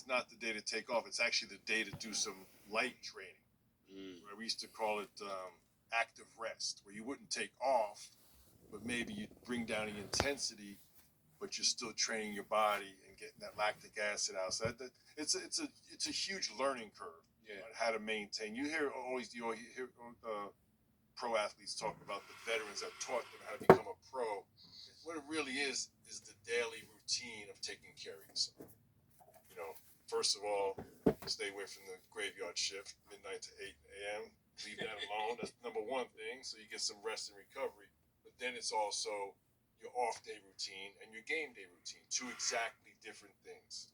not the day to take off. It's actually the day to do some light training. Where we used to call it active rest, where you wouldn't take off, but maybe you bring down the intensity, but you're still training your body and getting that lactic acid out. So it's a huge learning curve on how to maintain. You hear pro athletes talk about the veterans that taught them how to become a pro. What it really is the daily routine of taking care of yourself. First of all, stay away from the graveyard shift, midnight to 8 a.m. Leave that alone. That's number one thing, so you get some rest and recovery. But then it's also your off-day routine and your game day routine. Two exactly different things.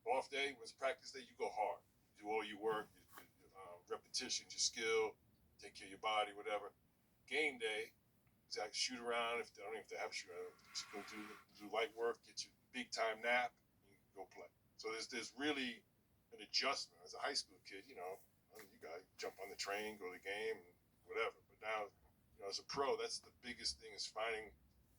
Off day was practice day. You go hard. You do all your work, your repetitions, your skill, take care of your body, whatever. Game day, exactly, shoot around. I don't even have to have a shoot around. Just go do light work, get your big time nap, and you go play. So there's really an adjustment. As a high school kid, you got to jump on the train, go to the game, and whatever. But now, as a pro, that's the biggest thing, is finding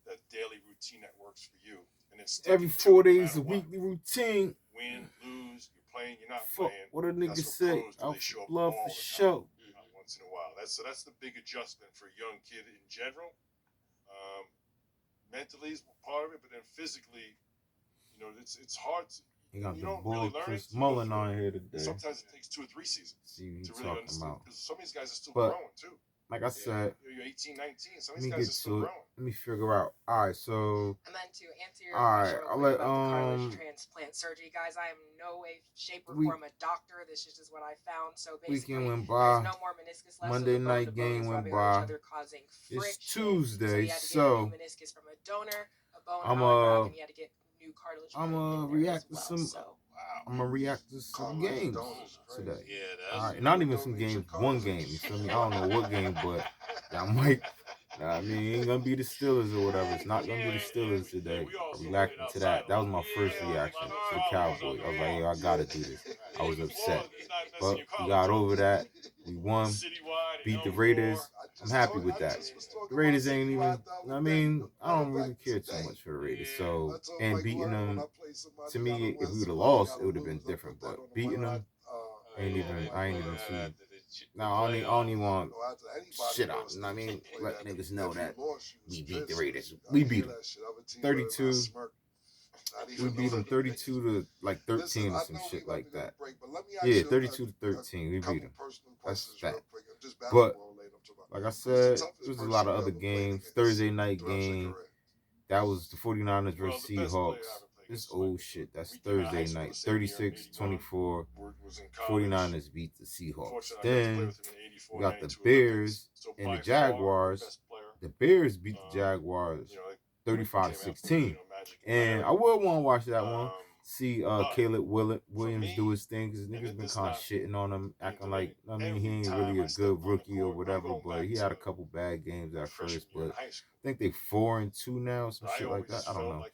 that daily routine that works for you. And then every 4 days a weekly routine. Win, lose, you're playing, you're not playing. What a nigga say, out for love for show. Once in a while. So that's the big adjustment for a young kid in general. Mentally is part of it, but then physically, it's hard to. You got the boy Chris Mullen on here today. Sometimes it takes 2 or 3 seasons to really understand. Because some of these guys are still growing too. Like I said, you're 18, 19. Some of these guys are still growing. Let me figure out. All right, so. And then to answer your question about the cartilage transplant surgery, guys, I am no way, shape, or form a doctor. This is just what I found. So basically, weekend went by. There's no more meniscus left. Monday night game went by. It's Tuesday, so meniscus from a donor, a bone, and you had to get new cartilage. I'm gonna react to some. I'm gonna react to some games today. All right, not even some games. One game. You feel me? I don't know what game, but I might. I mean, it ain't gonna be the Steelers or whatever. It's not gonna be the Steelers today. I'm reacting to that. That was my first reaction to the Cowboys. I was like, yo, I gotta do this. I was upset, but we got over that. We won, beat the Raiders. I'm happy with that. The Raiders ain't even. I mean, I don't really care too much for the Raiders. So, and beating them, to me, if we would have lost, it would have been different. But beating them, I ain't even too. Now I don't even want shit out. I mean, let niggas know that we beat the Raiders. We beat them 32. We beat them 32 to like 13 or some shit like that. Yeah, 32 to 13. We beat them. That's that. But like I said, there was a lot of other games. Thursday night game. That was the 49ers versus Seahawks. This old shit. That's Thursday night. 36-24. 49ers beat the Seahawks. Then we got the Bears and the Jaguars. The Bears beat the Jaguars 35-16. And I would want to watch that one. See Caleb Williams do his thing, because niggas been kind of shitting on him, acting like, I mean, he ain't really a good rookie or whatever, but he had a couple bad games at first, but I think they 4-2 now, some shit like that. I don't know.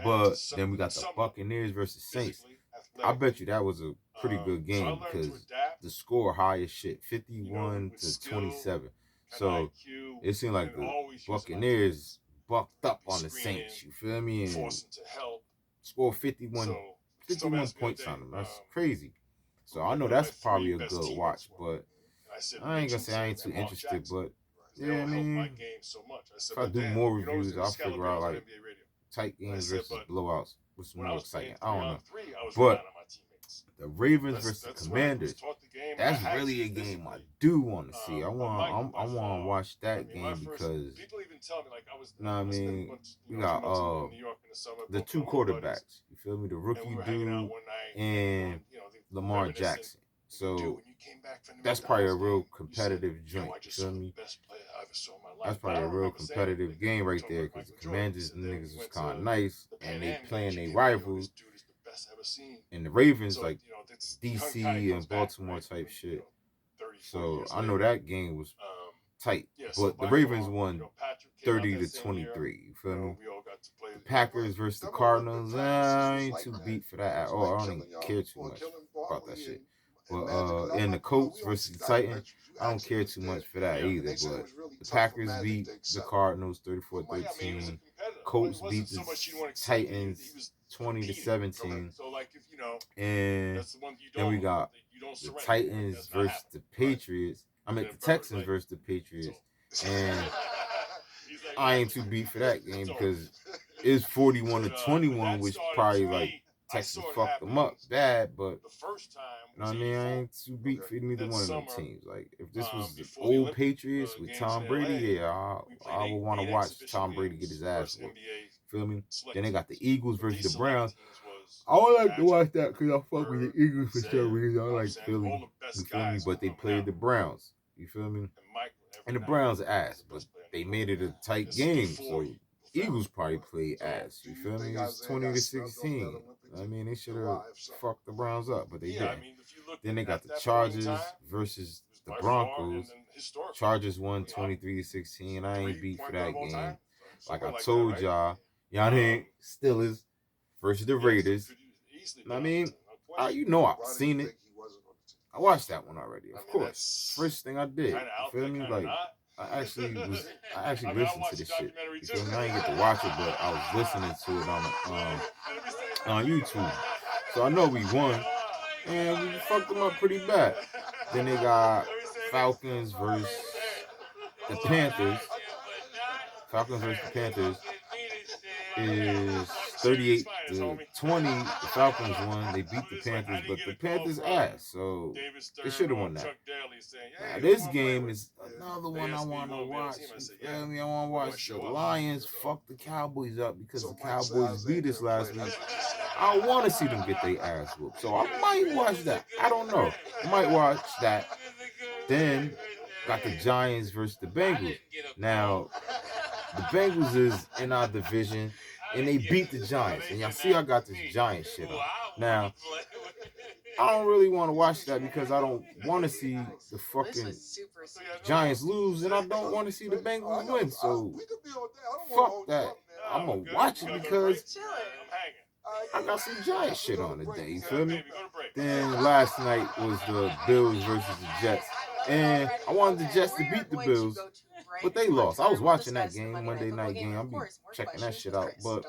But then we got the Buccaneers versus Saints. I bet you that was a pretty good game, because the score high as shit, 51-27. So it seemed like the Buccaneers bucked up on the Saints, you feel me? And scored 51 points on them. That's crazy. So I know that's probably a good watch, but I ain't gonna say I ain't too interested, but yeah, I mean, if I do more reviews, I'll figure out like tight games versus blowouts, what's more exciting. I don't know. But the Ravens versus the Commanders, that's really a game I do want to see. I want to watch that game because, I mean, we got the two quarterbacks. You feel me? The rookie dude and Lamar Jackson. So that's probably a real competitive joint. You feel me? That's probably a real competitive game right there, because the Commanders niggas was kind of nice and they playing their rivals. And the Ravens, like DC and Baltimore type shit. So I know that game was tight. But the Ravens won 30-23. You feel me? The Packers versus the Cardinals, I ain't too beat for that at all. I don't even care too much about that shit. But and the Colts versus the Titans, I don't care too much for that either. But the Packers beat the Cardinals 34-13. Colts beat the Titans 20-17. So like if you know, and that's the one you then we got the Titans versus the Patriots. I mean the Texans versus the Patriots. And I ain't too beat for that game because it's 41-21, which probably like Texas fucked them up bad, but you know what I mean? I ain't too beat for neither one of them teams. Like if this was the old Patriots with Tom Brady, yeah, I would want to watch Tom Brady get his ass whooped. Feel me? Then they got the Eagles versus the Browns. I would like to watch that because I fuck with the Eagles for some reason. I like Philly. You feel me? But they played the Browns. You feel me? And the Browns ass, but they made it a tight game. So Eagles probably played ass. You feel me? It's 20-16. I mean, they should have fucked the Browns up, but they didn't. Then they got the Chargers versus the Broncos. Chargers won 23-16. I ain't beat for that game. Like I told y'all ain't Steelers versus the Raiders. I mean, you know I've seen it. I watched that one already, of course. First thing I did. You feel me? Like I actually listened to this shit. You feel me? I didn't get to watch it, but I was listening to it on YouTube. So I know we won. And we fucked them up pretty bad. Then they got Falcons versus the Panthers. Falcons versus the Panthers is 38-20. The Falcons won. They beat the Panthers, but the Panthers ass. So they should have won that. Now this game is another one I want to watch. You feel me? I want to watch the Lions fuck the Cowboys up because the Cowboys beat us last week. I want to see them get their ass whooped. So I might watch that. I don't know. I might watch that. Then got the Giants versus the Bengals. Now, the Bengals is in our division, and they beat the Giants. And y'all see I got this Giant shit on. Now, I don't really want to watch that because I don't want to see the fucking Giants lose, and I don't want to see the Bengals win. So, fuck that. I'm going to watch it because I got some Giant shit on today, you feel me? Then last night was the Bills versus the Jets. And I wanted the Jets to beat the Bills, but they lost. I was watching that game, Monday night game. I'll be checking that shit out. But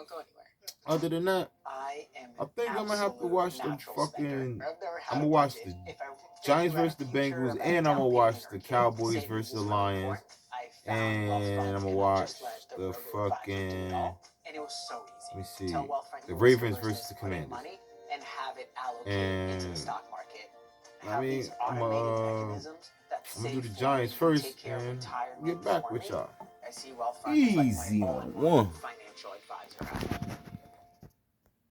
other than that, I think I'm going to have to watch the fucking... I'm going to watch the Giants versus the Bengals, and I'm going to watch the Cowboys versus the Lions. And I'm going to watch the fucking... Let me see. The Ravens versus the Commanders. And I mean, I'm gonna do the Giants first and get back with y'all. Easy on one.